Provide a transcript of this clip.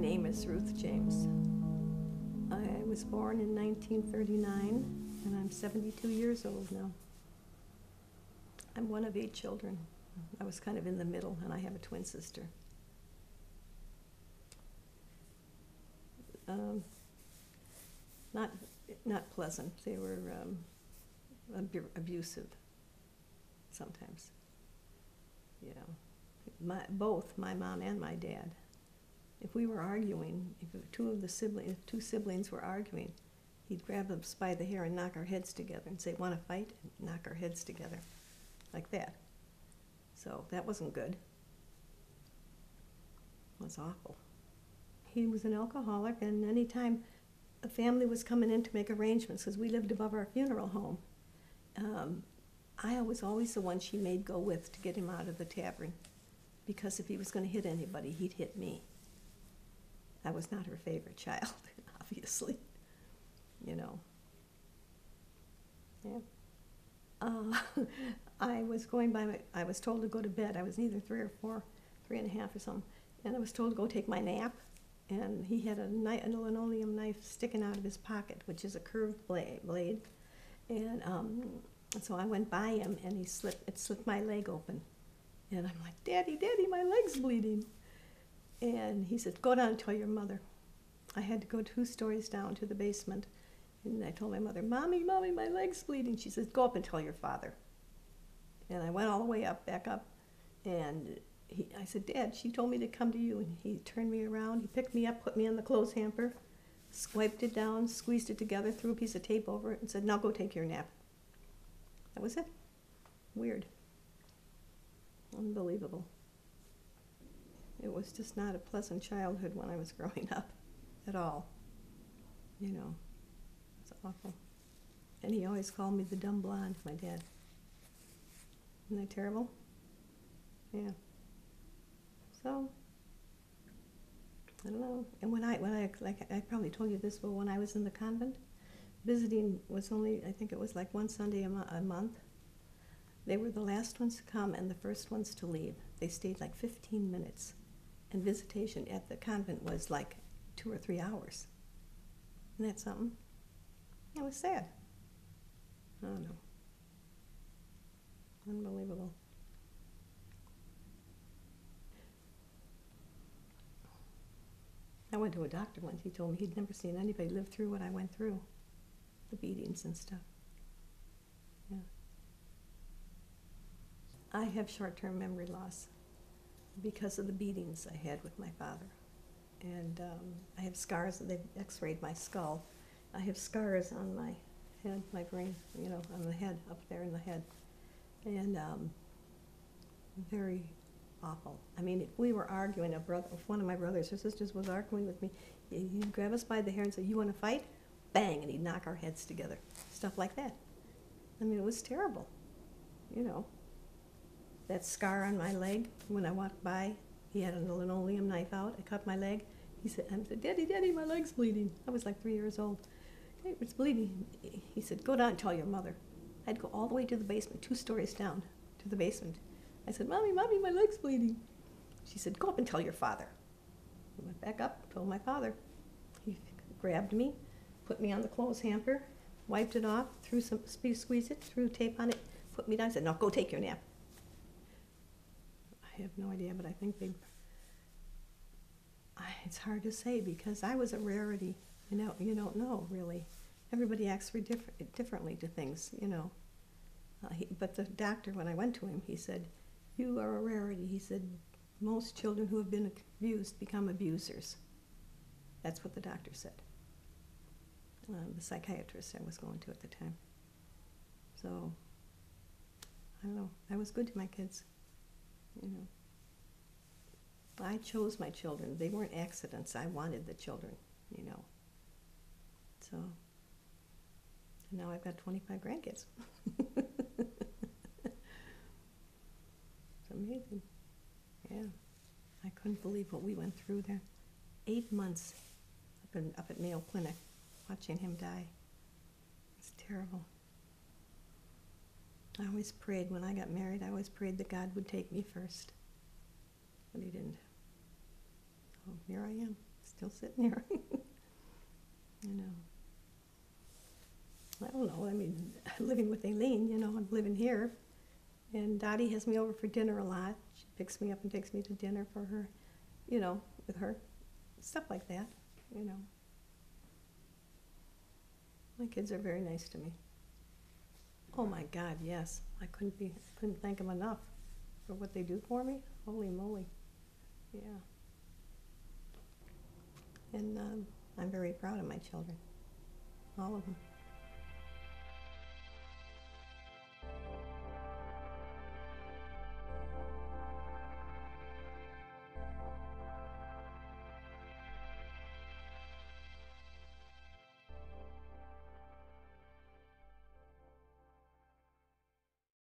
name is Ruth James. I was born in 1939, and I'm 72 years old now. I'm one of 8 children. I was kind of in the middle, and I have a twin sister. Not pleasant. They were abusive sometimes. You know, both my mom and my dad. If we were arguing, if two siblings were arguing, he'd grab us by the hair and knock our heads together and say, "Want to fight?" and knock our heads together, like that. So that wasn't good. It was awful. He was an alcoholic, and anytime a family was coming in to make arrangements, because we lived above our funeral home, I was always the one she made go with to get him out of the tavern, because if he was going to hit anybody, he'd hit me. I was not her favorite child, obviously, you know. Yeah. I was told to go to bed. I was either 3 or 4, 3.5 or something, and I was told to go take my nap. And he had a linoleum knife sticking out of his pocket, which is a curved blade. And so I went by him, and it slipped my leg open. And I'm like, "Daddy, Daddy, my leg's bleeding." And he said, "Go down and tell your mother." I had to go 2 stories down to the basement. And I told my mother, "Mommy, Mommy, my leg's bleeding." She says, "Go up and tell your father." And I went all the way up, back up, and I said, "Dad, she told me to come to you." And he turned me around, he picked me up, put me in the clothes hamper, wiped it down, squeezed it together, threw a piece of tape over it, and said, "Now go take your nap." That was it. Weird. Unbelievable. It was just not a pleasant childhood when I was growing up at all. You know, it's awful. And he always called me the dumb blonde, my dad. Isn't that terrible? Yeah. So, I don't know. And when I probably told you this, but when I was in the convent, visiting was only, I think it was like one Sunday a month. They were the last ones to come and the first ones to leave. They stayed like 15 minutes. And visitation at the convent was like 2 or 3 hours. Isn't that something? It was sad. I don't know. Unbelievable. I went to a doctor once. He told me he'd never seen anybody live through what I went through, the beatings and stuff. Yeah. I have short-term memory loss because of the beatings I had with my father. And I have scars. They've x-rayed my skull. I have scars on my head, my brain, you know, on the head, up there in the head. And very awful. I mean, if we were arguing, if one of my brothers or sisters was arguing with me, he'd grab us by the hair and say, "You want to fight?" Bang, and he'd knock our heads together. Stuff like that. I mean, it was terrible, you know. That scar on my leg, when I walked by, he had a linoleum knife out. I cut my leg. I said, "Daddy, Daddy, my leg's bleeding." I was like 3 years old. "Hey, it's bleeding." He said, "Go down and tell your mother." I'd go all the way to the basement, 2 stories down to the basement. I said, "Mommy, Mommy, my leg's bleeding." She said, "Go up and tell your father." I went back up, told my father. He grabbed me, put me on the clothes hamper, wiped it off, squeezed it, threw tape on it, put me down, and said, "Now go take your nap." I have no idea, but I think it's hard to say because I was a rarity. You know, you don't know, really. Everybody acts differently to things, you know. But the doctor, when I went to him, he said, "You are a rarity." He said, "Most children who have been abused become abusers." That's what the doctor said. The psychiatrist I was going to at the time. So, I don't know. I was good to my kids, you know. I chose my children. They weren't accidents. I wanted the children, you know. So, now I've got 25 grandkids. It's amazing. Yeah. I couldn't believe what we went through there. 8 months up at Mayo Clinic, watching him die. It's terrible. I always prayed when I got married, I always prayed that God would take me first. But he didn't. So here I am. Still still sitting here. You know. I don't know. I mean, living with Aileen, you know, I'm living here. And Dottie has me over for dinner a lot. She picks me up and takes me to dinner for her, you know, with her. Stuff like that, you know. My kids are very nice to me. Oh my God, yes. I couldn't thank them enough for what they do for me. Holy moly. Yeah. And I'm very proud of my children. All of them.